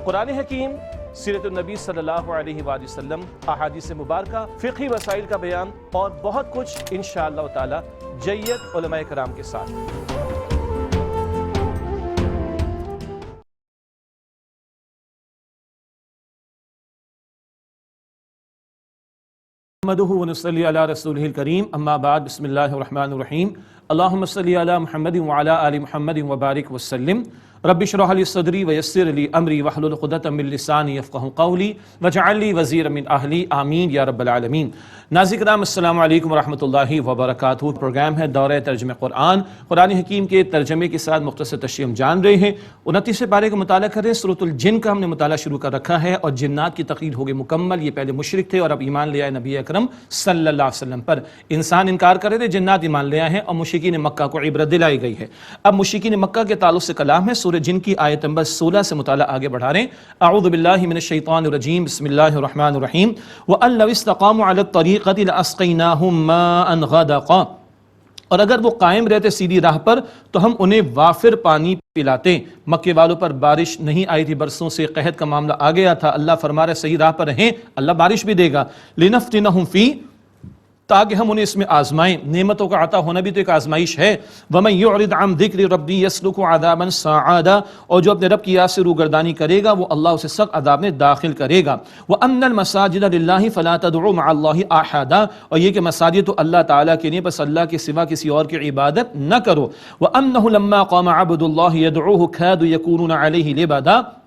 قرآن حکیم، سیرت النبی صلی اللہ علیہ وآلہ وسلم، احادیث مبارکہ، فقہی مسائل کا بیان اور بہت کچھ انشاءاللہ تعالی جید علماء کرام کے ساتھ۔ نحمدہ ونصلی علی رسولہ الکریم، اما بعد، بسم اللہ الرحمن الرحیم۔ اللہم صلی علی محمد وعلی آل محمد وبارک وسلم۔ رب اشرح لی صدری ویسر لی امری واحلل عقدۃ من لسانی یفقہوا قولی واجعل لی وزیرا من اہلی، آمین یا رب العالمین۔ ناظرین کرام، السلام علیکم ورحمۃ اللہ وبرکاتہ۔ پروگرام ہے دورہ ترجمہ قرآن، قرآن حکیم کے ترجمے کے ساتھ مختصر تشریح ہم جان رہے ہیں۔ 29 پارے کا مطالعہ کر رہے ہیں۔ سورۃ الجن کا ہم نے مطالعہ شروع کر رکھا ہے اور جنات کی تقریر ہو گئی مکمل۔ یہ پہلے مشرک تھے اور اب ایمان لے آئے نبی اکرم صلی اللہ علیہ وسلم پر۔ انسان انکار کر رہے تھے، جنات ایمان لے آئے ہیں اور مشرکین مکہ کو عبرت دلائی گئی ہے۔ اب مشرکین مکہ کے تعلق سے کلام ہے۔ سورہ جن کی آیت نمبر 16 سے مطالعہ آگے بڑھا رہے ہیں۔ اعوذ باللہ من الشیطان الرجیم، بسم اللہ الرحمن الرحیم۔ وَأَن لَوْ اسْتَقَامُوا عَلَى الطَّرِيقَةِ لَأَسْقَيْنَاهُم مَّاءً غَدَقًا، اور اگر وہ قائم رہتے سیدھی راہ پر تو ہم انہیں وافر پانی پلاتے۔ مکے والوں پر بارش نہیں آئی تھی برسوں سے، قحط کا معاملہ آ گیا تھا۔ اللہ فرما رہے صحیح راہ پر رہیں، اللہ بارش بھی دے گا۔ لِنَفْتِنَهُمْ فِيهِ، تاکہ ہم انہیں اس میں آزمائیں۔ نعمتوں کا عطا ہونا بھی تو ایک آزمائش ہے۔ وَمَن يُعْرِضْ عَن ذِكْرِ رَبِّهِ يَسْلُكْهُ عَذَابًا صَعَدًا، اور جو اپنے رب کی یاد سے روگردانی کرے گا وہ اللہ اسے سخت عذاب میں داخل کرے گا۔ وَأَنَّ الْمَسَاجِدَ لِلَّهِ فَلَا تَدْعُوا مَعَ اللَّهِ أَحَدًا، اور یہ کہ مساجد تو اللہ تعالیٰ کے لیے، بس اللہ کے سوا کسی اور کی عبادت نہ کرو۔ وَأَنَّهُ لَمَّا قَامَ عَبْدُ اللَّهِ يَدْعُوهُ كَادُوا يَكُونُونَ عَلَيْهِ لِبَدًا،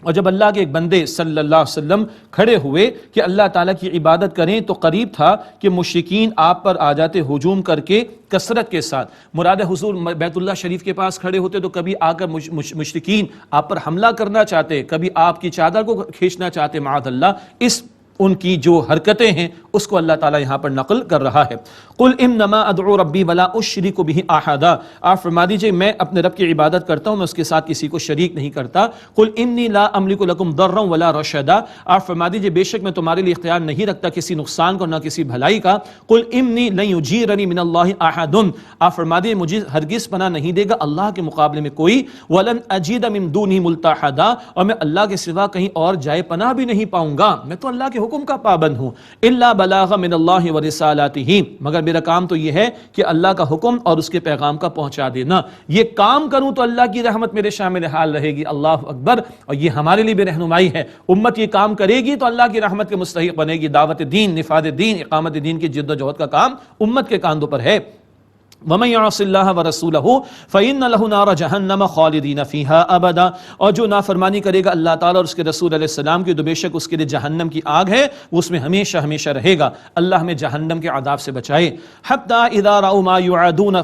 اور جب اللہ کے ایک بندے صلی اللہ علیہ وسلم کھڑے ہوئے کہ اللہ تعالیٰ کی عبادت کریں تو قریب تھا کہ مشرکین آپ پر آ جاتے ہجوم کر کے کثرت کے ساتھ۔ مراد حضور بیت اللہ شریف کے پاس کھڑے ہوتے تو کبھی آ کر مشرکین آپ پر حملہ کرنا چاہتے، کبھی آپ کی چادر کو کھینچنا چاہتے، معاذ اللہ۔ اس ان کی جو حرکتیں ہیں اس کو اللہ تعالیٰ یہاں پر نقل کر رہا ہے۔ قل انما ادعو ربی ولا اشرک بہ احدا، آپ فرما دیجئے میں اپنے رب کی عبادت کرتا ہوں، میں اس کے ساتھ کسی کو شریک نہیں کرتا۔ قل انی لا املک لکم ضرا ولا رشدا، آپ فرما دیجئے بے شک میں تمہارے لیے اختیار نہیں رکھتا کسی نقصان کو نہ کسی بھلائی کا۔ قل انی لن یجیرنی من اللہ احد، آپ فرما دیجئے مجھے ہرگز پناہ نہیں دے گا اللہ کے مقابلے میں کوئی۔ ولن اجید من دونہ ملتحدا، اور میں اللہ کے سوا کہیں اور جائے پناہ بھی نہیں پاؤں گا، میں تو اللہ کے حکم کا پابند ہوں۔ الا بلاغ من اللہ ورسالاتہ، مگر میرا کام تو یہ ہے کہ اللہ کا حکم اور اس کے پیغام کا پہنچا دینا۔ یہ کام کروں تو اللہ کی رحمت میرے شامل حال رہے گی، اللہ اکبر۔ اور یہ ہمارے لیے بھی رہنمائی ہے، امت یہ کام کرے گی تو اللہ کی رحمت کے مستحق بنے گی۔ دعوت دین، نفاذ دین، اقامت دین کی جد و جہد کا کام امت کے کاندھوں پر ہے۔ وَمَن يَعْصِ اللَّهَ وَرَسُولَهُ فَإِنَّ لَهُ نَارَ جَهَنَّمَ خَالِدِينَ فِيهَا أَبَدًا، اور جو نافرمانی کرے گا اللہ تعالیٰ اور اس کے رسول علیہ السلام کی تو بے شک اس کے لیے جہنم کی آگ ہے، وہ اس میں ہمیشہ ہمیشہ رہے گا۔ اللہ ہمیں جہنم کے عذاب سے بچائے۔ حَتَّى إِذَا رَأَوْا مَا يُوعَدُونَ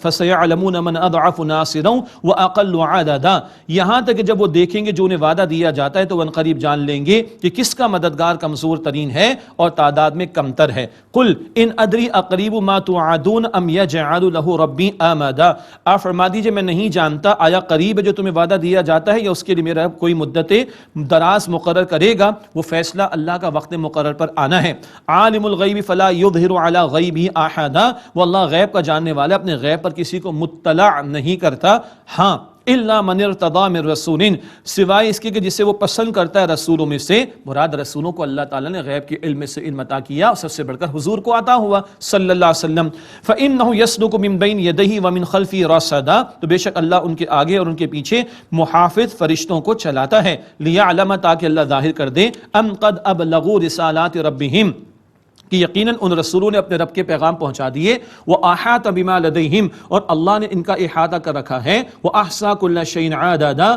فَسَيَعْلَمُونَ مَنْ أَضْعَفُ نَاصِرًا وَأَقَلُّ عَدَدًا، یہاں تک کہ جب وہ دیکھیں گے جو انہیں وعدہ دیا جاتا ہے تو وہ عنقریب جان لیں گے کہ کس کا مددگار کمزور ترین ہے اور تعداد میں کمتر ہے۔ قُلْ إِنْ أَدْرِي أَقَرِيبُ مَا تُوعَدُونَ أَمْ يَجْعَلُ لَهُ رَبِّي آمدا، آپ فرما دیجئے میں نہیں جانتا آیا قریب ہے جو تمہیں وعدہ دیا جاتا ہے یا اس کے لیے میرا کوئی مدت دراز مقرر کرے گا۔ وہ فیصلہ اللہ کا وقت مقرر پر آنا ہے۔ عالم الغیب فلا یظہر علی غیبہ احدا، وہ اللہ غیب کا جاننے والا اپنے غیب پر کسی کو مطلع نہیں کرتا۔ ہاں الا من ارتضی من رسول، سوائے اس کے کہ جسے وہ پسند کرتا ہے رسولوں میں سے، مراد رسولوں کو اللہ تعالیٰ نے غیب کے علم سے علم عطا کیا، سب سے بڑھ کر حضور کو عطا ہوا صلی اللہ علیہ وسلم۔ فإنہ یسلک من بین یدیہ ومن خلفہ رصدا، تو بے شک اللہ ان کے آگے اور ان کے پیچھے محافظ فرشتوں کو چلاتا ہے۔ لیعلم، تاکہ اللہ ظاہر کر دے، ان قد ابلغوا رسالات ربہم، کہ یقیناً ان رسولوں نے اپنے رب کے پیغام پہنچا دیے۔ وَأَحَاطَ بِمَا لَدَيْهِمْ، اور اللہ نے ان کا احاطہ کر رکھا ہے۔ وَأَحْصَىٰ كُلَّ شَيْءٍ عَدَدًا،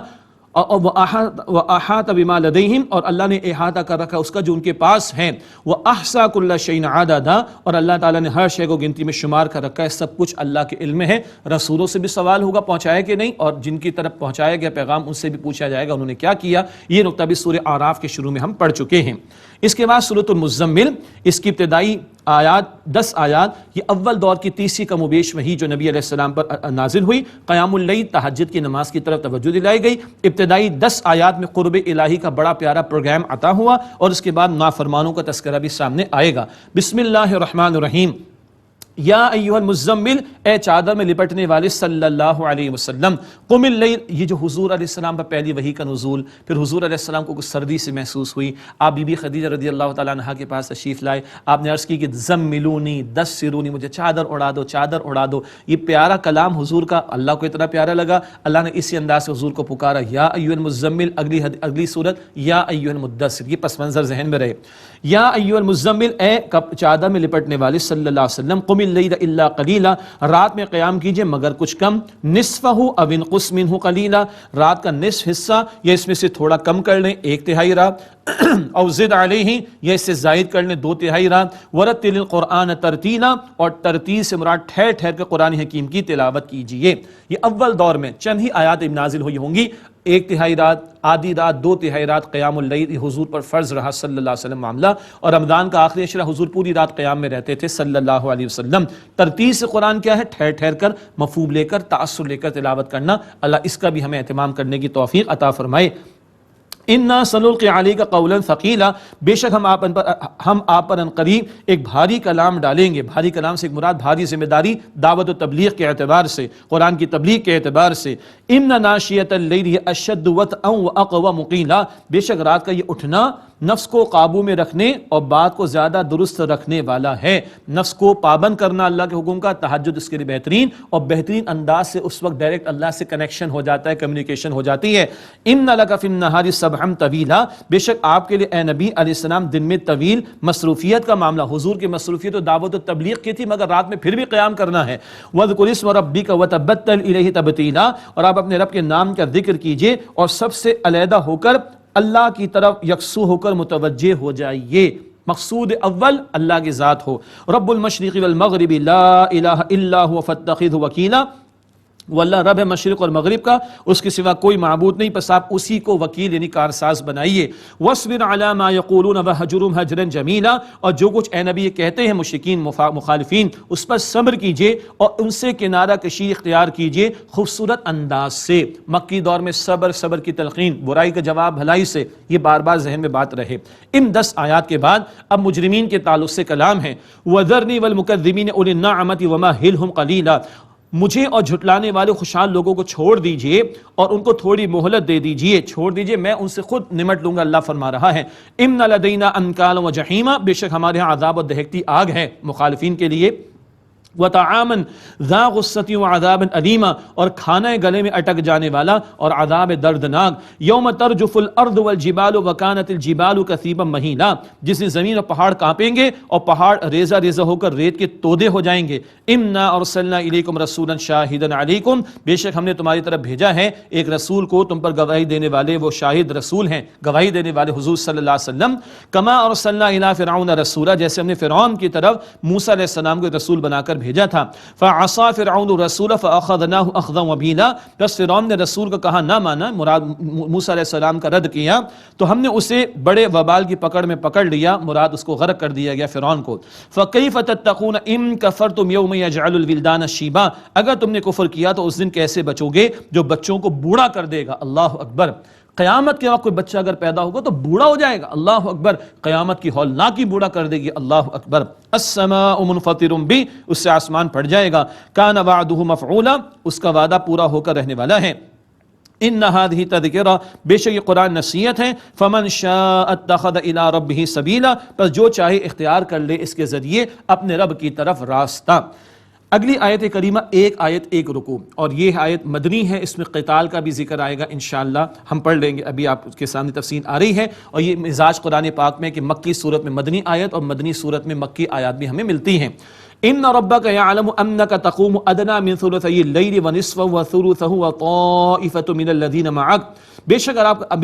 وَأَحَاطَ بِمَا لَدَيْهِمْ، اور اللہ نے احاطہ کر رکھا اس کا جو ان کے پاس ہے۔ وَأَحْصَىٰ كُلَّ شَيْءٍ عَدَدًا، اور اللہ تعالیٰ نے ہر شے کو گنتی میں شمار کر رکھا ہے، سب کچھ اللہ کے علم میں ہے۔ رسولوں سے بھی سوال ہوگا پہنچایا کہ نہیں، اور جن کی طرف پہنچایا گیا پیغام ان سے بھی پوچھا جائے گا انہوں نے کیا کیا۔ یہ نقطہ بھی سورہ اعراف کے شروع میں ہم پڑھ چکے ہیں۔ اس کے بعد سورۃ المزمل، اس کی ابتدائی آیات 10 آیات، یہ اول دور کی تیسری کم و بیش وحی جو نبی علیہ السلام پر نازل ہوئی۔ قیام اللیل، تہجد کی نماز کی طرف توجہ دلائی گئی۔ ابتدائی 10 آیات میں قرب الہی کا بڑا پیارا پروگرام عطا ہوا، اور اس کے بعد نافرمانوں کا تذکرہ بھی سامنے آئے گا۔ بسم اللہ الرحمن الرحیم۔ یا ایھا المزمل، اے چادر میں لپٹنے والے صلی اللہ علیہ وسلم، قم اللیل، یہ جو حضور علیہ السلام پر پہلی وحی کا نزول، پھر حضور علیہ السلام کو کچھ سردی سے محسوس ہوئی، آپ بی بی خدیجہ رضی اللہ تعالیٰ عنہا کے پاس تشریف لائے، آپ نے عرض کی کہ زملونی دثرونی، مجھے چادر اڑا دو، چادر اڑا دو۔ یہ پیارا کلام حضور کا اللہ کو اتنا پیارا لگا، اللہ نے اسی انداز سے حضور کو پکارا، یا ایھا المزمل، اگلی صورت یا ایھا المدثر، یہ پس منظر ذہن میں رہے، یا ایھا المزمل، اے چادر میں لپٹنے والے صلی اللہ علیہ وسلم، قم اللیل الا قلیلا، رات میں قیام کیجئے مگر کچھ کم، نصفہ او انقص منہ قلیلا، رات کا نصف حصہ یا اس میں سے تھوڑا کم کر لیں، 1/3 رات، او زد علیہ، یا اس سے زائد کر لیں 2/3 رات، ورتل القرآن ترتیلا، اور ترتیل سے مراد ٹھہر ٹھہر کے قرآن حکیم کی تلاوت کیجئے۔ یہ اول دور میں چند ہی آیات نازل ہوئی ہوں گی، 1/3 رات، آدھی رات، 2/3 رات قیام اللیل، یہ حضور پر فرض رہا صلی اللہ علیہ وسلم معاملہ، اور رمضان کا آخری عشرہ حضور پوری رات قیام میں رہتے تھے صلی اللہ علیہ وسلم۔ ترتیل سے قرآن کیا ہے؟ ٹھہر ٹھہر کر، مفہوم لے کر، تأثر لے کر تلاوت کرنا، اللہ اس کا بھی ہمیں اہتمام کرنے کی توفیق عطا فرمائے۔ اِنَّا سَنُلْقِي عَلَيْكَ قَوْلًا ثَقِيلًا، بے شک ہم آپ پر ان قریب ایک بھاری کلام ڈالیں گے۔ بھاری کلام سے ایک مراد بھاری ذمہ داری، دعوت و تبلیغ کے اعتبار سے، قرآن کی تبلیغ کے اعتبار سے۔ إِنَّ نَاشِيَةَ اللَّيْلِ أَشَدُّ وَطْئًا وَأَقْوَمُ قِيلًا، بے شک رات کا یہ اٹھنا نفس کو قابو میں رکھنے اور بات کو زیادہ درست رکھنے والا ہے۔ نفس کو پابند کرنا اللہ کے حکم کا، تہجد اس کے لیے بہترین اور بہترین انداز سے اس وقت ڈائریکٹ اللہ سے کنیکشن ہو جاتا ہے، کمیونیکیشن ہو جاتی ہے۔ إِنَّ لَكَ فِي النَّهَارِ سَبْحًا طَوِيلًا، بے شک آپ کے لیے اے نبی علیہ السلام دن میں طویل مصروفیت کا معاملہ، حضور کی مصروفیت و دعوت و تبلیغ کی تھی، مگر رات میں پھر بھی قیام کرنا ہے۔ وَاذْكُرِ اسْمَ رَبِّكَ وَتَبَتَّلْ إِلَيْهِ تَبْتِيلًا، اور آپ اپنے رب کے نام کا ذکر کیجئے اور سب سے علیحدہ ہو کر اللہ کی طرف یکسو ہو کر متوجہ ہو جائیے۔ مقصود اول اللہ کی ذات ہو۔ رب المشرق والمغرب لا الہ الا هو فاتخذه وکیلا، وہ اللہ رب ہے مشرق اور مغرب کا، اس کے سوا کوئی معبود نہیں، پس آپ اسی کو وکیل یعنی کارساز بنائیے۔ وَاصْبِرْ عَلَىٰ مَا يَقُولُونَ وَاهْجُرْهُمْ هَجْرًا جَمِيلًا، اور جو کچھ اے نبی یہ کہتے ہیں مشرکین مخالفین، اس پر صبر کیجئے اور ان سے کنارہ کشی اختیار کیجئے خوبصورت انداز سے۔ مکی دور میں صبر کی تلقین، برائی کا جواب بھلائی سے، یہ بار بار ذہن میں بات رہے۔ ان 10 آیات کے بعد اب مجرمین کے تعلق سے کلام ہے۔ وَذَرْنِي وَالْمُكَذِّبِينَ أُولِي النَّعْمَةِ وَمَهِّلْهُمْ قَلِيلًا، مجھے اور جھٹلانے والے خوشحال لوگوں کو چھوڑ دیجئے اور ان کو تھوڑی مہلت دے دیجئے، چھوڑ دیجئے، میں ان سے خود نمٹ لوں گا، اللہ فرما رہا ہے۔ اِنَّ لَدَيْنَا أَنْكَالًا وَجَحِيمًا، بے شک ہمارے ہاں عذاب اور دہکتی آگ ہے مخالفین کے لیے۔ وَطَعَامًا ذَا غُصَّةٍ وَعَذَابٍ أَلِيمًا، اور کھانا گلے میں اٹک جانے والا اور عذاب دردناک۔ یوم ترجف الارض والجبال وکانت الجبال کثیبا مہیلا، جس دن زمین اور پہاڑ کانپیں گے اور پہاڑ ریزہ ریزہ ہو کر ریت کے تودے ہو جائیں گے۔ اِنَّا أَرْسَلْنَا إِلَيْكُمْ رَسُولًا شَاهِدًا عَلَيْكُمْ، بے شک ہم نے تمہاری طرف بھیجا ہے ایک رسول کو، تم پر گواہی دینے والے، وہ شاہد رسول ہیں، گواہی دینے والے حضور صلی اللہ علیہ وسلم۔ کما أرسلنا إلى فرعون رسولا، جیسے ہم نے فرعون کی طرف موسیٰ علیہ السلام کو ایک رسول بنا کر بھیجا تھا۔ فعصى فرعون الرسول فأخذناه أخذا وبيلا، بس فرعون نے رسول کا کہا نہ مانا، مراد موسیٰ علیہ السلام کا رد کیا، تو ہم نے اسے بڑے وبال کی پکڑ میں پکڑ لیا، مراد اس کو غرق کر دیا گیا فرعون کو۔ فكيف تتقون إن كفرتم يوم يجعل الولدان شيبا، اگر تم نے کفر کیا تو اس دن کیسے بچو گے جو بچوں کو بوڑھا کر دے گا۔ اللہ اکبر، قیامت کے وقت کوئی بچہ اگر پیدا ہوگا تو بوڑھا ہو جائے گا، اللہ اکبر، قیامت کی ہولناکی بوڑھا کر دے گی، اللہ اکبر۔ السماء منفطر بہ، اس سے آسمان پھٹ جائے گا۔ کان وعدہ مفعولا، اس کا وعدہ پورا ہو کر رہنے والا ہے۔ ان هذه تذکرہ، بے شک یہ قرآن نصیحت ہے۔ فمن شاء اتخذ الى ربہ سبیلا، پس جو چاہے اختیار کر لے اس کے ذریعے اپنے رب کی طرف راستہ۔ اگلی آیت کریمہ ایک آیت ایک رکوع، اور یہ آیت مدنی ہے، اس میں قتال کا بھی ذکر آئے گا انشاءاللہ، ہم پڑھ لیں گے، ابھی آپ کے سامنے تفصیل آ رہی ہے۔ اور یہ مزاج قرآن پاک میں کہ مکی صورت میں مدنی آیت اور مدنی صورت میں مکی آیات بھی ہمیں ملتی ہیں۔ ان ربک یعلم انک تقوم ادنی من ثلثی اللیل ونصفہ وثلثہ وطائفۃ من الذین معک، بے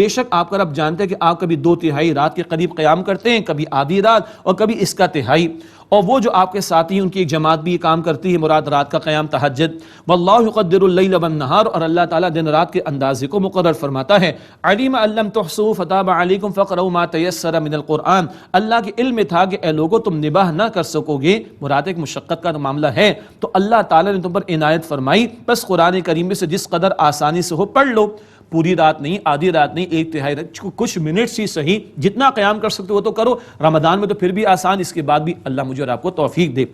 شک آپ کا رب جانتے ہیں کہ آپ کبھی 2/3 رات کے قریب قیام کرتے ہیں، کبھی آدھی رات اور کبھی اس کا تہائی، اور وہ جو آپ کے ساتھی ان کی ایک جماعت بھی یہ کام کرتی ہے، مراد رات کا قیام تہجد۔ واللہ یقدر اللیل والنہار، اور اللہ تعالیٰ دن رات کے اندازے کو مقرر فرماتا ہے۔ علیم ان لم تحصوا فتاب علیکم فاقرؤوا ما تیسر من القرآن، اللہ کے علم میں تھا کہ اے لوگو تم نباہ نہ کر سکو گے، مراد ایک مشقت کا معاملہ ہے، تو اللہ تعالیٰ نے تم پر عنایت فرمائی، بس قرآن کریم میں سے جس قدر آسانی سے ہو پڑھ لو، پوری رات نہیں، آدھی رات نہیں، 1/3 رات، کچھ منٹس ہی صحیح، جتنا قیام کر سکتے وہ تو کرو، رمضان میں تو پھر بھی آسان، اس کے بعد بھی اللہ مجھے اور آپ کو توفیق دے۔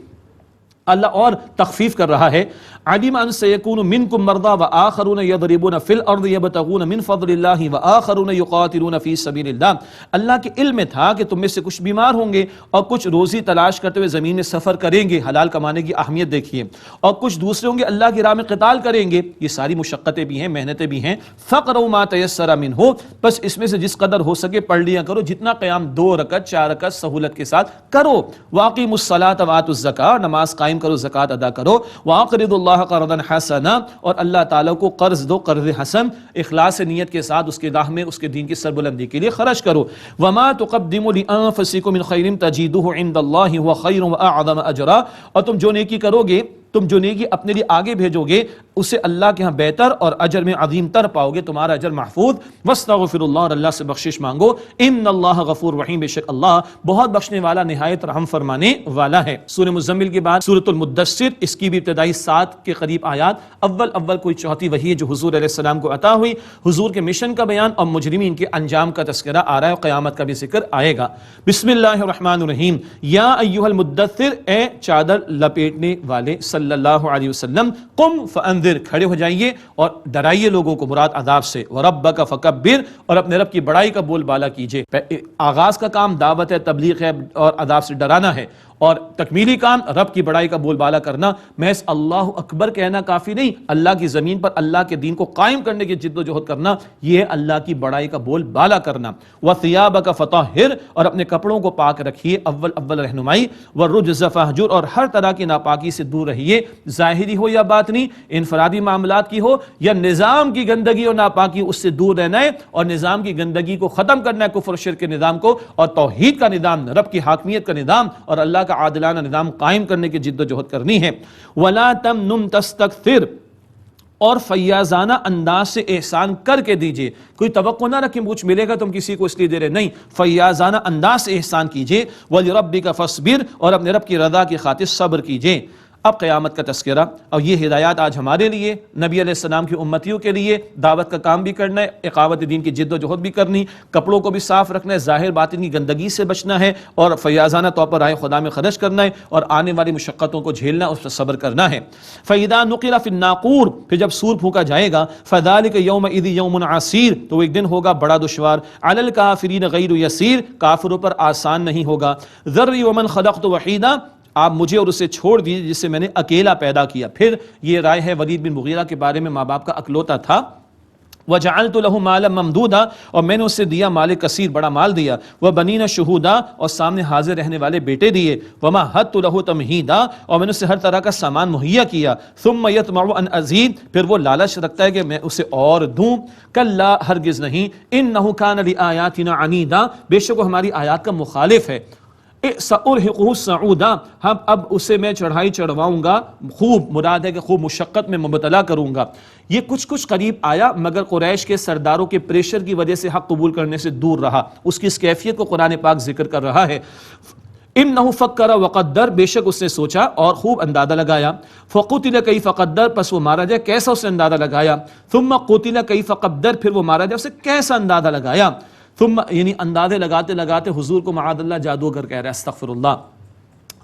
اللہ اور تخفیف کر رہا ہے. علم ان سيكون منكم مرضى واخرون يضربون في الارض يبتغون من فضل الله واخرون يقاتلون في سبيل الله. اللہ کے علم میں تھا کہ تم میں سے کچھ بیمار ہوں گے اور کچھ روزی تلاش کرتے ہوئے زمین میں سفر کریں گے. حلال کمانے کی اہمیت دیکھیے. اور کچھ دوسرے ہوں گے اللہ کی راہ میں قتال کریں گے. یہ ساری مشقتیں بھی ہیں, محنتیں بھی ہیں. فقروا ما تيسر منه, بس اس میں سے جس قدر ہو سکے پڑھ لیا کرو. جتنا قیام 2 رکعت 4 رکعت سہولت کے ساتھ کرو. واقیموا الصلاۃ وآتوا الزکاۃ, نماز قائم کرو زکوٰۃ ادا کرو. واقرضوا اللہ قرضا حسنا, اور اللہ تعالیٰ کو قرض دو قرض حسن, اخلاص نیت کے ساتھ اس کے راہ میں اس کے دین کی سربلندی کے لیے خرچ کرو. وما تقدموا لانفسکم من خیر تجدوه عند اللہ هو خیر واعظم اجرا, اور تم جو نیکی کرو گے, تم جو نیکی اپنے لیے آگے بھیجو گے, اسے اللہ کے ہاں بہتر اور اجر میں عظیم تر پاؤ گے, تمہارا اجر محفوظ. واستغفر اللہ, اور اللہ سے بخشش مانگو. ان اللہ غفور رحیم, بے شک اللہ بہت بخشنے والا نہایت رحم فرمانے والا ہے. سورہ مزمل کے بعد سورۃ المدثر, اس کی بھی ابتدائی 7 کے قریب آیات. اول کوئی چوتھی وحی ہے جو حضور علیہ السلام کو عطا ہوئی. حضور کے مشن کا بیان اور مجرمین کے انجام کا تذکرہ آ رہا ہے, اور قیامت کا بھی ذکر آئے گا. بسم اللہ الرحمن الرحیم. یا ایھا المدثر, اے چادر لپیٹنے والے صلی اللہ علیہ وسلم. قم فانذر, کھڑے ہو جائیے اور ڈرائیے لوگوں کو مراد عذاب سے. وربک فکبر, اور اپنے رب کی بڑائی کا بول بالا کیجیے. آغاز کا کام دعوت ہے, تبلیغ ہے اور عذاب سے ڈرانا ہے, اور تکمیلی کام رب کی بڑائی کا بول بالا کرنا. محض اللہ اکبر کہنا کافی نہیں, اللہ کی زمین پر اللہ کے دین کو قائم کرنے کی جد و جہد کرنا, یہ ہے اللہ کی بڑائی کا بول بالا کرنا. وَثِيَابَكَ فَطَهِّرْ, اور اپنے کپڑوں کو پاک رکھیے, اول رہنمائی. وَالرُّجْزَ فَاهْجُرْ, اور ہر طرح کی ناپاکی سے دور رہیے, ظاہری ہو یا باطنی, انفرادی معاملات کی ہو یا نظام کی گندگی اور ناپاکی, اس سے دور رہنا ہے اور نظام کی گندگی کو ختم کرنا ہے, کفر و شرک کے نظام کو, اور توحید کا نظام, رب کی حاکمیت کا نظام اور اللہ کا عادلانہ نظام قائم کرنے کی جد و جہد کرنی ہے. وَلَا تَمْنُنْ تَسْتَكْثِرْ, اور فیاضانہ انداز سے احسان کر کے دیجئے. کوئی توقع نہ رکھیں کچھ ملے گا تم کسی کو اس لیے دے رہے, نہیں, فیاضانہ انداز سے احسان کیجئے. وَلِرَبِّكَ فَاصْبِرْ, اور اپنے رب کی رضا کی خاطر صبر کیجئے. اب قیامت کا تذکرہ, اور یہ ہدایات آج ہمارے لیے, نبی علیہ السلام کی امتیوں کے لیے. دعوت کا کام بھی کرنا ہے, اقامت دین کی جد و جہد بھی کرنی, کپڑوں کو بھی صاف رکھنا ہے, ظاہر باطن کی گندگی سے بچنا ہے, اور فیاضانہ طور پر رائے خدا میں خرچ کرنا ہے, اور آنے والی مشقتوں کو جھیلنا, اس پر صبر کرنا ہے. فَإِذَا نُقِرَ فِي النَّاقُورِ, پھر جب سور پھونکا جائے گا. فَذَلِكَ يَوْمَئِذٍ يَوْمٌ عَسِيرٌ, تو وہ ایک دن ہوگا بڑا دشوار. عَلَى الْكَافِرِينَ غَيْرُ يَسِيرٌ, کافروں پر آسان نہیں ہوگا. ذَرِّي وَمَنْ خَلَقْتُ وَحِيدًا, آپ مجھے اور اسے چھوڑ دیجیے جس سے میں نے اکیلا پیدا کیا. پھر یہ رائے ہے ولید بن مغیرہ کے بارے میں, ماں باپ کا اکلوتا تھا. وَجَعَلْتُ لَهُ مَالًا مَمْدُودًا, اور میں نے اسے دیا مال کثیر, بڑا مال دیا. وَبَنِينَ شُهُودًا, اور سامنے حاضر رہنے والے بیٹے دیے. وَمَهَّدتُّ لَهُ تَمْهِيدًا, اور میں نے اسے ہر طرح کا سامان مہیا کیا. ثُمَّ يَطْمَعُ أَنْ أَزِيدَ, پھر وہ لالچ رکھتا ہے کہ میں اسے اور دوں. کَلَّا, ہرگز نہیں. إِنَّهُ كَانَ لِآيَاتِنَا عَنِيدًا, بے شک وہ ہماری آیات کا مخالف ہے. سأرهقه صعودا, ہم اب اسے میں چڑھائی چڑھواؤں گا, خوب مراد ہے کہ خوب مشقت میں مبتلا کروں گا. یہ کچھ قریب آیا, مگر قریش کے سرداروں کے پریشر کی وجہ سے حق قبول کرنے سے دور رہا. اس کی اس کیفیت کو قرآن پاک ذکر کر رہا ہے. انه فکر وقدر, بے شک اس نے سوچا اور خوب اندازہ لگایا. فقتل کیف قدر, پس وہ مارا جائے کیسا اس نے اندازہ لگایا. ثم قتل کیف قدر, پھر وہ مارا جائے اسے کیسا اندازہ لگایا. ثم, یعنی اندازے لگاتے لگاتے حضور کو معاذ اللہ جادوگر کہہ رہا ہے, استغفر اللہ.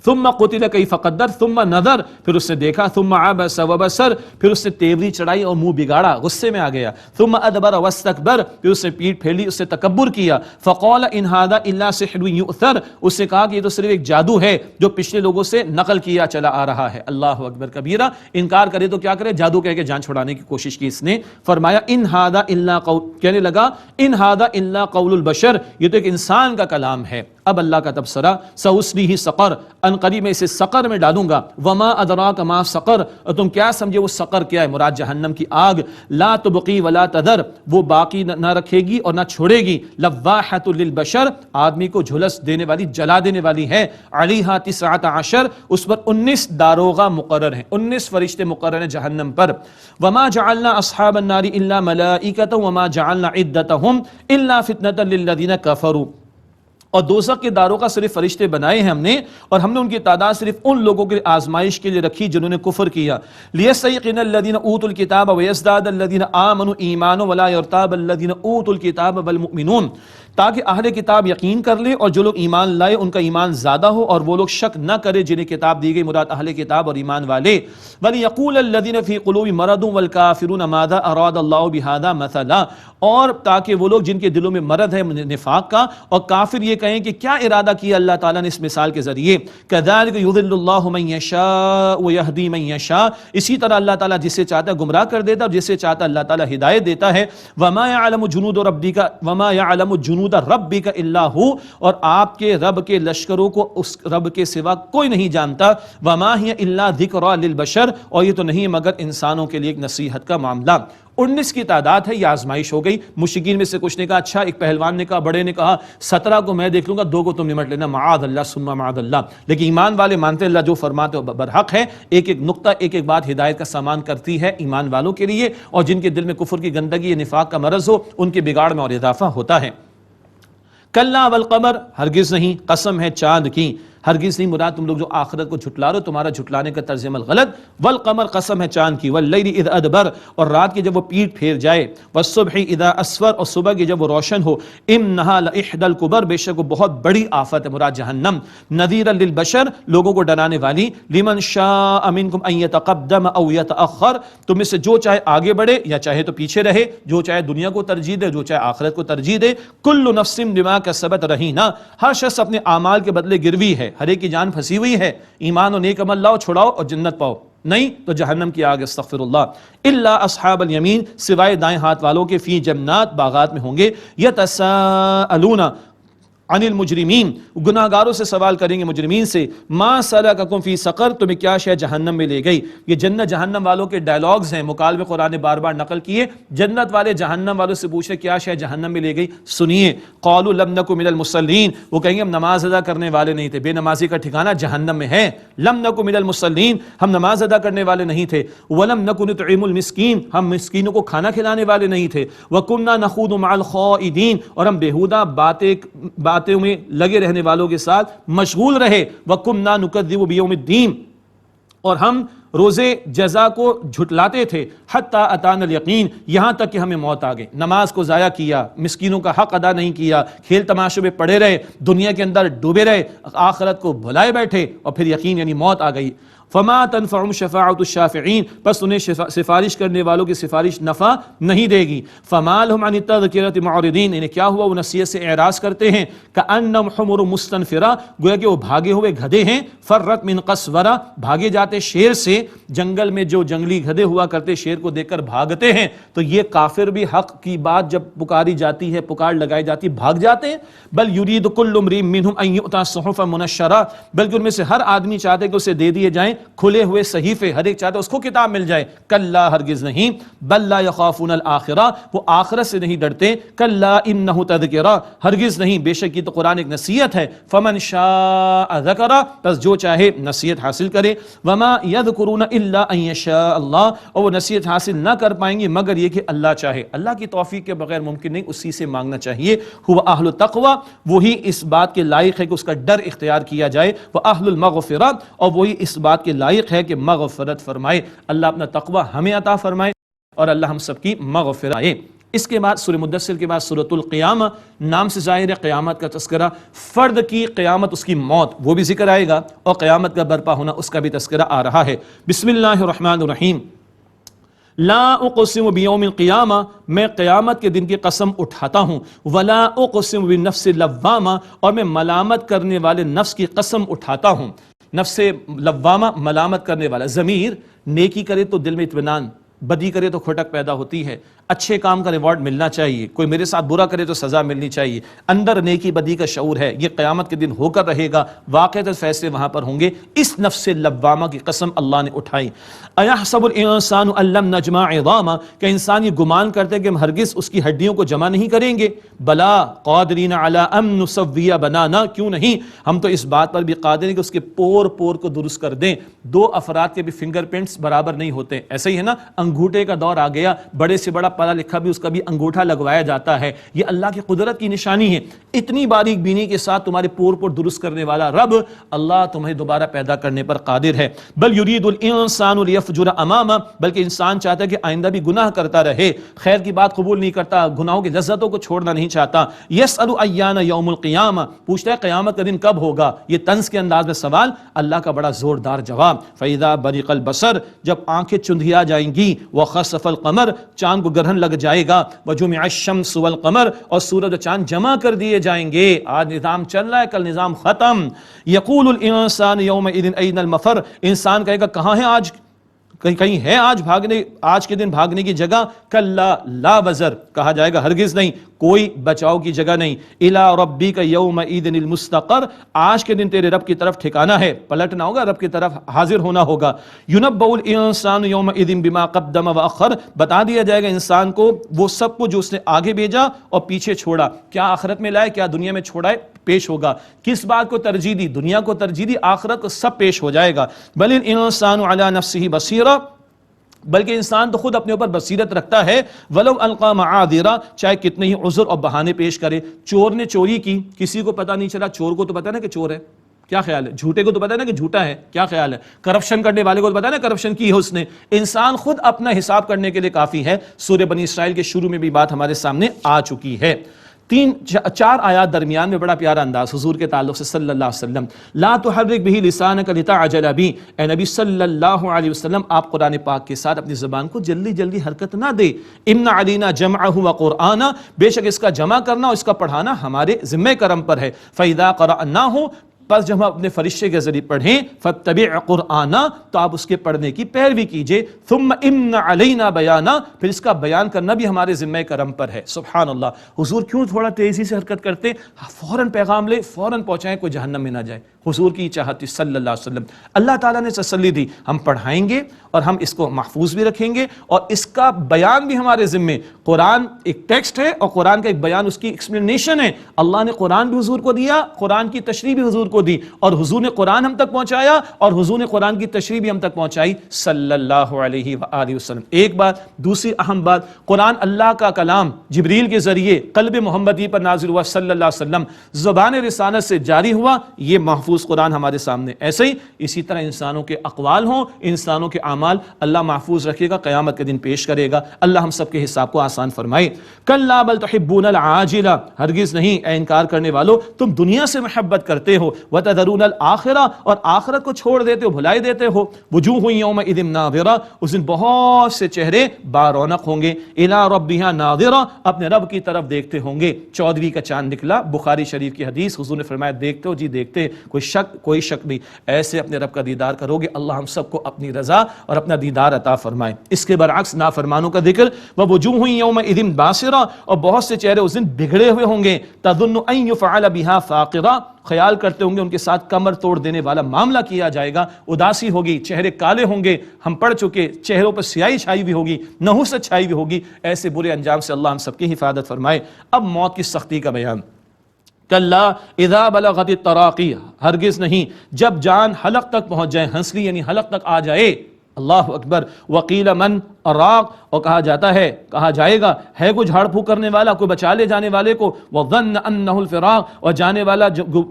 ثم قتل کیف قدر ثم نظر, پھر اس نے دیکھا. ثم عبس وبصر, پھر اس نے تیوری چڑھائی اور منہ بگاڑا, غصے میں آ گیا. ثم ادبر واستکبر, پھر اس نے پیٹھ پھیلی, اس نے تکبر کیا. فقال ان هذا الا سحر یؤثر, اس نے کہا کہ یہ تو صرف ایک جادو ہے جو پچھلے لوگوں سے نقل کیا چلا آ رہا ہے. اللہ اکبر کبیرہ, انکار کرے تو کیا کرے, جادو کہہ کے جان چھڑانے کی کوشش کی اس نے. فرمایا ان هذا الا قول, کہنے لگا ان هذا الا قول البشر, یہ تو ایک انسان کا کلام ہے. اب اللہ کا تبصرہ, سأصلیہ سقر, ان قریب میں اسے سقر میں ڈالوں گا. وما ادراک ما سقر, اور تم کیا سمجھے وہ سقر کیا ہے, مراد جہنم کی آگ. لا تبقی ولا تذر, وہ باقی نہ رکھے گی اور نہ چھوڑے گی. لواحۃ للبشر, آدمی کو جھلس دینے والی, جلا دینے والی ہے. علیہا 19, اس پر 19 داروغہ مقرر ہیں, 19 فرشتے مقرر ہیں جہنم پر. وما جعلنا اصحاب النار الا ملائکۃ وما جعلنا عدتهم الا فتنۃ للذین کفروا, اور دوزخ کے داروں کا صرف فرشتے بنائے ہیں ہم نے، اور ہم نے ان کی تعداد صرف ان لوگوں کے آزمائش کے لیے رکھی جنہوں نے کفر کیا. لِيَسْتَيْقِنَ الَّذِينَ أُوتُوا الْكِتَابَ وَيَزْدَادَ الَّذِينَ آمَنُوا إِيمَانًا وَلَا يَرْتَابَ الَّذِينَ أُوتُوا الْكِتَابَ وَالْمُؤْمِنُونَ، تاکہ اہل کتاب یقین کر لے اور جو لوگ ایمان لائے ان کا ایمان زیادہ ہو، اور وہ لوگ شک نہ کرے جنہیں کتاب دی گئی، مراد اہل کتاب اور ایمان والے. وَلِيَقُولَ الَّذِينَ فِي قُلُوبِهِم مَرَضٌ وَالْكَافِرُونَ مَاذَا أَرَادَ اللَّهُ بِهَذَا مَثَلًا، اور تاکہ وہ لوگ جن کے دلوں میں مرض ہے نفاق کا، اور کافر یہ کہیں کہ کیا ارادہ کیا اللہ تعالیٰ نے اس مثال کے ذریعے. كَذَلِكَ يُضِلُّ اللَّهُ مَن يَشَاءُ وَيَهْدِي مَن يَشَاءُ، اسی طرح اللہ تعالیٰ جسے چاہتا ہے گمراہ کر دیتا ہے، اور جسے چاہتا ہے اللہ تعالیٰ ہدایت دیتا ہے. وَمَا يَعْلَمُ جُنُودَ رَبِّكَ إِلَّا هُوَ، اور آپ کے رب کے لشکروں کو اس رب کے سوا کوئی نہیں جانتا. وَمَا هِيَ إِلَّا ذِكْرَى لِلْبَشَرِ، اور یہ تو نہیں مگر انسانوں کے لیے ایک نصیحت کا معاملہ. 19 کی تعداد ہے، یہ آزمائش ہو گئی. مشرکین میں سے کچھ نے کہا اچھا، ایک پہلوان نے کہا، بڑے نے کہا 17 کو میں دیکھ لوں گا، 2 کو تم نمٹ لینا. معاذ اللہ ثم معاذ اللہ. لیکن ایمان والے مانتے اللہ جو فرماتے ہو برحق ہے. ایک ایک نقطہ، ایک ایک بات ہدایت کا سامان کرتی ہے ایمان والوں کے لیے، اور جن کے دل میں کفر کی گندگی، نفاق کا مرض ہو، ان کے بگاڑ میں اور اضافہ ہوتا ہے. کلا والقمر، ہرگز نہیں، قسم ہے چاند کی. ہرگز نہیں مراد تم لوگ جو آخرت کو جھٹلا رہے ہو، تمہارا جھٹلانے کا طرز عمل غلط. والقمر، قسم ہے چاند کی. واللیل اذ ادبر، اور رات کی جب وہ پیٹ پھیر جائے. والصبح اذا اسفر، اور صبح کی جب وہ روشن ہو. انہا لاحدی الکبر، بے شک وہ بہت بڑی آفت ہے، مراد جہنم. نذیرا للبشر، لوگوں کو ڈرانے والی. لمن شاء منکم ان یتقدم او یتأخر، تم میں سے جو چاہے آگے بڑھے یا چاہے تو پیچھے رہے، جو چاہے دنیا کو ترجیح دے، جو چاہے آخرت کو ترجیح دے. کل نفس بما کسبت رہینہ، ہر شخص اپنے اعمال کے بدلے گروی ہے، ہر ایک کی جان پھنسی ہوئی ہے. ایمان و نیک عمل لاؤ، چھڑاؤ اور جنت پاؤ، نہیں تو جہنم کی آگ. استغفر اللہ. الا اصحاب الیمین، سوائے دائیں ہاتھ والوں کے. فی جنات، باغات میں ہوں گے. یتساءلون عن المجرمین، گناہگاروں سے سوال کریں گے مجرمین سے. ما سلککم فی سقر، تمہیں کیا شے جہنم میں لے گئی. یہ جنت جہنم والوں کے ڈائلاگز ہیں، مکالمے قرآن نے بار بار نقل کیے. جنت والے جہنم والوں سے پوچھے کیا شے جہنم میں لے گئی، سنیے. قالوا لم نک من المصلین، وہ کہیں گے ہم نماز ادا کرنے والے نہیں تھے. بے نمازی کا ٹھکانہ جہنم میں ہے. لم نک من المصلین، ہم نماز ادا کرنے والے نہیں تھے. ولم نک نطعم المسکین، ہم مسکینوں کو کھانا کھلانے والے نہیں تھے. وکنا نخوض مع الخائضین، اور ہم بےہودہ باتیں میں لگے رہنے والوں کے ساتھ مشغول رہے. وَكُنَّا نُكَذِّبُ بِيَوْمِ الدِّينِ، اور ہم روزے جزا کو جھٹلاتے تھے. حتی اتانا الیقین، یہاں تک کہ ہمیں موت آ گئی. نماز کو ضائع کیا، مسکینوں کا حق ادا نہیں کیا، کھیل تماشے میں پڑے رہے، دنیا کے اندر ڈوبے رہے، آخرت کو بھلائے بیٹھے، اور پھر یقین یعنی موت آ گئی. فما تنفعهم شفاعت الشافعین، بس انہیں سفارش کرنے والوں کی سفارش نفع نہیں دے گی. فما لهم عن التذکرۃ معرضین، انہیں کیا ہوا وہ نصیحت سے اعراض کرتے ہیں. کأنهم حمر مستنفرہ، گویا کہ وہ بھاگے ہوئے گدھے ہیں. فرت من قسورہ، بھاگے جاتے شیر سے. جنگل میں جو جنگلی گدھے ہوا کرتے شیر کو دیکھ کر بھاگتے ہیں، تو یہ کافر بھی حق کی بات جب پکاری جاتی ہے، پکار لگائی جاتی، بھاگ جاتے ہیں. بل یرید کل امرئ منهم ان یؤتى صحفا منشرہ، بلکہ ان میں سے ہر آدمی چاہتے ہیں کہ اسے دے دیے جائیں کھلے ہوئے صحیفے، ہر ایک چاہتا ہے اس کو کتاب مل جائے. کلا، ہرگز نہیں. بل لا یخافون الآخرہ، وہ آخرت سے نہیں ڈرتے. کلا انہ تذکرہ، ہرگز نہیں، بے شک یہ تو قرآن ایک نصیحت ہے. فمن شاء ذکرہ، بس جو چاہے نصیحت حاصل کرے. وما یذکرون الا ان یشاء اللہ، اور وہ نصیحت حاصل نہ کر پائیں گے مگر یہ کہ اللہ چاہے. اللہ کی توفیق کے بغیر ممکن نہیں، اسی سے مانگنا چاہیے. هو اہل التقوی، وہی اس بات کے لائق ہے کہ اس کا ڈر اختیار کیا جائے. واہل المغفرہ، اور وہی اس بات کے لائق ہے کہ مغفرت فرمائے. اللہ اپنا تقوی ہمیں عطا فرمائے، اور اللہ ہم سب کی مغفرت آئے. اس کے بعد سورہ مدثر کے بعد سورۃ القیامہ، نام سے ظاہر ہے قیامت کا تذکرہ. فرد کی قیامت، اس کی موت، وہ بھی ذکر آئے گا، اور قیامت کا برپا ہونا، اس کا بھی تذکرہ آ رہا ہے. بسم اللہ الرحمن الرحیم. لا اقسم بیوم القیامہ، میں قیامت کے دن کی قسم اٹھاتا ہوں. ولا اقسم بالنفس اللوامہ، اور میں ملامت کرنے والے نفس کی قسم اٹھاتا ہوں. نفس لوامہ، ملامت کرنے والا. ضمیر نیکی کرے تو دل میں اطمینان، بدی کرے تو کھٹک پیدا ہوتی ہے. اچھے کام کا ریوارڈ ملنا چاہیے، کوئی میرے ساتھ برا کرے تو سزا ملنی چاہیے. اندر نیکی بدی کا شعور ہے، یہ قیامت کے دن ہو کر رہے گا. واقعتاً فیصلے وہاں پر ہوں گے. اس نفس لوامہ کی قسم اللہ نے اٹھائی. ایحسب الانسان ان لم نجمع عظامہ، کہ انسان یہ گمان کرتے ہیں کہ ہم ہرگز اس کی ہڈیوں کو جمع نہیں کریں گے. بلا قادرین علی ان نسوی بنانا، کیوں نہیں، ہم تو اس بات پر بھی قادر ہیں کہ اس کے پور پور کو درست کر دیں. 2 افراد کے بھی فنگر پرنٹس برابر نہیں ہوتے، ایسے ہی ہے نا. انگوٹھے کا دور آ گیا، بڑے سے بڑا پڑھا لکھا بھی اس کا بھی انگوٹھا لگوایا جاتا ہے. یہ اللہ کی قدرت کی نشانی ہے. اتنی باریک بینی کے ساتھ تمہارے پور پر درست کرنے والا رب اللہ تمہیں دوبارہ پیدا کرنے پر قادر ہے. بل یرید الانسان لیفجر امامہ، بلکہ انسان چاہتا ہے کہ آئندہ بھی گناہ کرتا رہے، خیر کی بات قبول نہیں کرتا، گناہوں کی لذتوں کو چھوڑنا نہیں چاہتا. یسأل ایان یوم القیامہ، پوچھتا ہے قیامت کا دن کب ہوگا. یہ طنز کے انداز میں سوال، اللہ کا بڑا زوردار جواب. فاذا برق البصر، جب آنکھیں چندھیا جائیں گی. وخسف القمر، چاند کو گرہن لگ جائے گا. وجمع الشمس والقمر، اور سورج و چاند جمع کر دیے جائیں گے. آج نظام چل رہا ہے، کل نظام ختم. یقول الانسان یومئذ این المفر، انسان کہے گا کہاں ہے آج، کہیں ہے آج کے دن بھاگنے کی جگہ. کلا لا وزر، کہا جائے گا ہرگز نہیں، کوئی بچاؤ کی جگہ نہیں. الی ربک یومئذ المستقر، آج کے دن تیرے رب کی طرف ٹھکانہ ہے، پلٹنا ہوگا، رب کی طرف حاضر ہونا ہوگا. ینبأ الانسان یومئذ بما قدم واخر، بتا دیا جائے گا انسان کو وہ سب کچھ جو اس نے آگے بھیجا اور پیچھے چھوڑا، کیا آخرت میں لائے، کیا دنیا میں چھوڑا ہے، پیش ہوگا. کس بات کو ترجیح دی، دنیا کو ترجیح دی، آخرت کو سب پیش ہو جائے گا. بل الانسان علی نفسہ بصیرہ، بلکہ انسان تو خود اپنے اوپر بصیرت رکھتا ہے. ولو القى معاذرا، چاہے کتنے ہی عذر اور بہانے پیش کرے. چور نے چوری کی، کسی کو پتہ نہیں چلا، چور کو تو پتہ نا کہ چور ہے، کیا خیال ہے؟ جھوٹے کو تو پتہ ہے نا کہ جھوٹا ہے، کیا خیال ہے؟ کرپشن کرنے والے کو تو پتہ ہے نا کرپشن کی ہے اس نے. انسان خود اپنا حساب کرنے کے لیے کافی ہے. سورہ بنی اسرائیل کے شروع میں بھی بات ہمارے سامنے آ چکی ہے. 3-4 آیات درمیان میں بڑا پیارا انداز حضور کے تعلق سے صلی اللہ علیہ وسلم. لا تحرک به لسانک لتعجل به، اے نبی صلی اللہ علیہ وسلم آپ قرآن پاک کے ساتھ اپنی زبان کو جلدی جلدی حرکت نہ دے. ان علینا جمعہ وقرآنہ، بے شک اس کا جمع کرنا اور اس کا پڑھانا ہمارے ذمہ کرم پر ہے. فاذا قرأناہ، پس جب ہم اپنے فرشتے کے ذریعے پڑھیں، فاتبع قرآنا، تو آپ اس کے پڑھنے کی پیروی کیجئے. ثم ان علینا بیانا، پھر اس کا بیان کرنا بھی ہمارے ذمہ کرم پر ہے. سبحان اللہ. حضور کیوں تھوڑا تیزی سے حرکت کرتے، فوراً پیغام لے، فوراً پہنچائیں، کوئی جہنم میں نہ جائے. حضور کی چاہت تھی صلی اللہ علیہ وسلم. اللہ تعالیٰ نے تسلی دی، ہم پڑھائیں گے اور ہم اس کو محفوظ بھی رکھیں گے اور اس کا بیان بھی ہمارے ذمہ. قرآن ایک ٹیکسٹ ہے اور قرآن کا ایک بیان اس کی ایکسپلینیشن ہے. اللہ نے قرآن بھی حضور کو دیا، قرآن کی تشریح بھی حضور کو دی، اور حضور نے قرآن ہم تک پہنچایا اور حضور نے قرآن کی تشریح بھی ہم تک پہنچائی صلی اللہ علیہ وآلہ وسلم. ایک بات. دوسری اہم بات، قرآن اللہ کا کلام جبریل کے ذریعے قلب محمدی پر نازل ہوا صلی اللہ علیہ وسلم، زبان رسالت سے جاری ہوا. یہ محفوظ قرآن ہمارے سامنے. ایسے ہی اسی طرح انسانوں کے اقوال ہوں، انسانوں کے اعمال اللہ محفوظ رکھے گا، قیامت کے دن پیش کرے گا. اللہ ہم سب کے حساب کو آسان فرمائے. کلا بل تحبون العاجلہ، ہرگز نہیں اے انکار کرنے والو، تم دنیا سے محبت کرتے ہو. وتذرون الآخرہ، اور آخرت کو چھوڑ دیتے ہو، بھلائی دیتے ہو. وجوہ یومئذ ناظرہ، اس دن بہت سے چہرے بارونق ہوں گے. الی ربہا ناظرہ، اپنے رب کی طرف دیکھتے ہوں گے. 14ویں کا چاند نکلا، بخاری شریف کی حدیث. حضور نے فرمایا دیکھتے ہو جی دیکھتے، کوئی شک نہیں. ایسے اپنے رب کا دیدار کرو گے، اللہ ہم سب کو اپنی رضا اور اپنا دیدار عطا فرمائے. اس کے برعکس نافرمانوں کا ذکر، ووجوہ یومئذ باسرہ، اور بہت سے چہرے اس دن بگڑے ہوئے ہوں گے. تظن ان یفعل بها فاقرہ، خیال کرتے ہوں گے ان کے ساتھ کمر توڑ دینے والا معاملہ کیا جائے گا. اداسی ہوگی، چہرے کالے ہوں گے، ہم پڑھ چکے، چہروں پر سیاہی چھائی ہوئی ہوگی، نحوست چھائی ہوئی ہوگی. ایسے برے انجام سے اللہ ہم سب کی حفاظت فرمائے. اب موت کی سختی کا بیان. کلا اذا بلغت التراقی، ہرگز نہیں جب جان حلق تک پہنچ جائے، ہنسلی یعنی حلق تک آ جائے. اللہ اکبر. وقیل من راق، اور کہا جاتا ہے، کہا جائے گا ہے کوئی جھاڑ پھونک کرنے والا، کوئی بچا لے جانے والے کو. وظن انہ الفراق، اور جانے والا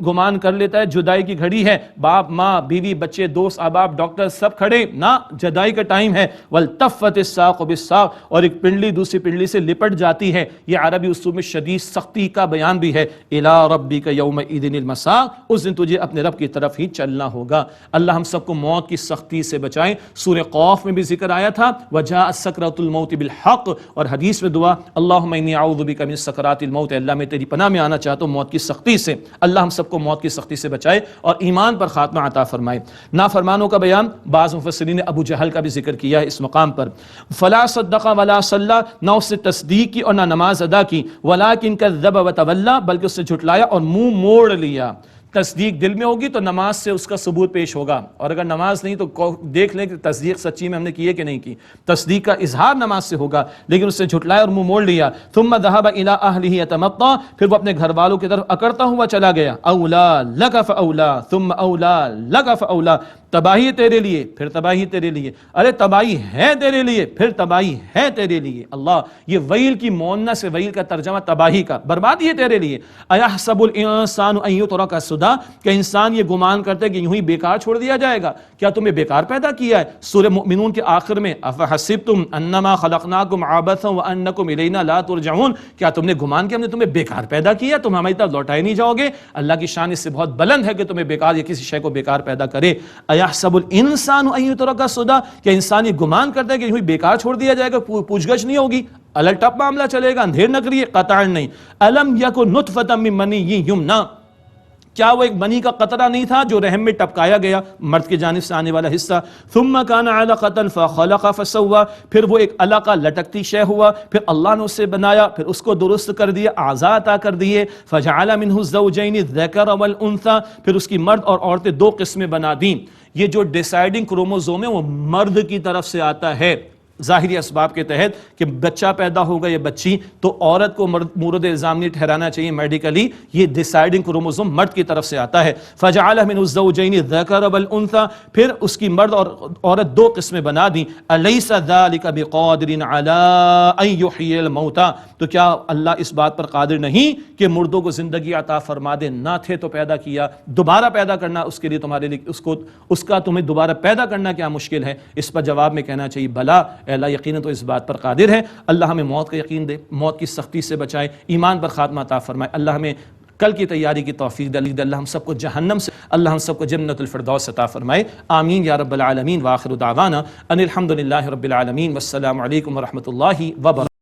گمان کر لیتا ہے جدائی کی گھڑی ہے. باپ، ماں، بیوی، بچے، دوست، احباب، ڈاکٹر سب کھڑے، نہ جدائی کا ٹائم ہے. والتفت الساق بالساق، اور ایک پنڈلی دوسری پنڈلی سے لپٹ جاتی ہے. یہ عربی اسلوب میں شدید سختی کا بیان بھی ہے. الی ربک یومئذ المساق، اس دن تجھے اپنے رب کی طرف ہی چلنا ہوگا. اللہ ہم سب کو موت کی سختی سے بچائے. سورہ قاف میں بھی ذکر آیا تھا وجاء سکرۃ الموت بالحق، اور حدیث میں دعا اللہم انی اعوذ بک من سکرات الموت، اللہ میں تیری پناہ میں آنا چاہتا ہوں موت کی سختی سے. اللہ ہم سب کو موت کی سختی سے بچائے اور ایمان پر خاتمہ عطا فرمائے. نافرمانوں کا بیان، بعض مفسرین نے ابو جہل کا بھی ذکر کیا ہے اس مقام پر. فلا صدق ولا صلی، نہ اس نے تصدیق کی اور نہ نماز ادا کی. ولکن کذب وتولی، بلکہ اس نے جھٹلایا اور منہ موڑ لیا. تصدیق دل میں ہوگی تو نماز سے اس کا ثبوت پیش ہوگا، اور اگر نماز نہیں تو دیکھ لیں کہ تصدیق سچی میں ہم نے کی ہے کہ نہیں کی. تصدیق کا اظہار نماز سے ہوگا، لیکن اس نے جھٹلایا اور منہ موڑ لیا. ثم ذهب الى اهله يتمطى، پھر وہ اپنے گھر والوں کی طرف اکڑتا ہوا چلا گیا. اولا لك فاولا ثم اولا لك فاولا، تباہی تیرے لیے پھر تباہی تیرے لیے، ارے تباہی ہے تیرے لیے پھر تباہی ہے تیرے لیے۔ اللہ، یہ ویل کی مؤنث سے، ویل کا ترجمہ تباہی کا، بربادی ہے تیرے لیے۔ ایحسب الانسان ان یترک سدی، کہ انسان یہ گمان کرتا ہے کہ یوں ہی بیکار چھوڑ دیا جائے گا؟ کیا تمہیں بیکار پیدا کیا ہے؟ سورہ مؤمنون کے آخر میں افحسبتم انما خلقناکم عبثا وانکم الینا لا ترجعون، کیا تم نے گمان کیا ہم نے تمہیں بیکار پیدا کیا، تم ہماری طرف لوٹائے نہیں جاؤ گے؟ اللہ کی شان اس سے بہت بلند ہے کہ تمہیں بیکار یا کسی شے کو بیکار پیدا کرے۔ ایحسب الانسان ان یترک سدی، کہ انسان یہ گمان کرتا ہے کہ یوں ہی بیکار چھوڑ دیا جائے گا، پوچھ گچھ نہیں ہوگی، الٹ ٹپ معاملہ چلے گا، اندھیر نہ کریے، قطعا نہیں۔ الم یکن نطفۃ من منی یمنی، کیا وہ ایک منی کا قطرہ نہیں تھا جو رحم میں ٹپکایا گیا، مرد کی جانب سے آنے والا حصہ؟ ثم کان علقۃ فخلق فسوى، پھر وہ ایک علقہ لٹکتی شے ہوا، پھر اللہ نے اسے بنایا، پھر اس کو درست کر دیا، اعضاء عطا کر دیے۔ فجعل منه الزوجین الذکر والانثى، پھر اس کی مرد اور عورتیں دو قسمیں بنا دیں۔ یہ جو ڈیسائیڈنگ کروموزوم ہے وہ مرد کی طرف سے آتا ہے ظاہری اسباب کے تحت، کہ بچہ پیدا ہوگا یا بچی، تو عورت کو مورد الزام نہیں ٹھہرانا چاہیے میڈیکلی، یہ ڈیسائیڈنگ کروموزوم مرد کی طرف سے آتا ہے۔ فجعل من الزوجین الذکر والانثى، پھر اس کی مرد اور عورت دو قسمیں بنا دیں۔ الیس ذلک بقادر علی ان یحیی الموتى، تو کیا اللہ اس بات پر قادر نہیں کہ مردوں کو زندگی عطا فرما دے؟ نہ تھے تو پیدا کیا، دوبارہ پیدا کرنا اس کے لیے تمہارے لیے اس کا تمہیں دوبارہ پیدا کرنا کیا مشکل ہے؟ اس پر جواب میں کہنا چاہیے بلا، اے اللہ یقیناً تو اس بات پر قادر ہے۔ اللہ ہمیں موت کا یقین دے، موت کی سختی سے بچائے، ایمان پر خاتمہ عطا فرمائے۔ اللہ ہمیں کل کی تیاری کی توفیق دے، اللہ ہم سب کو جہنم سے، اللہ ہم سب کو جنت الفردوس عطا فرمائے، آمین یا رب العالمین۔ وآخر دعوانا ان الحمد للہ رب العالمین، والسلام علیکم ورحمۃ اللہ وبرکاتہ۔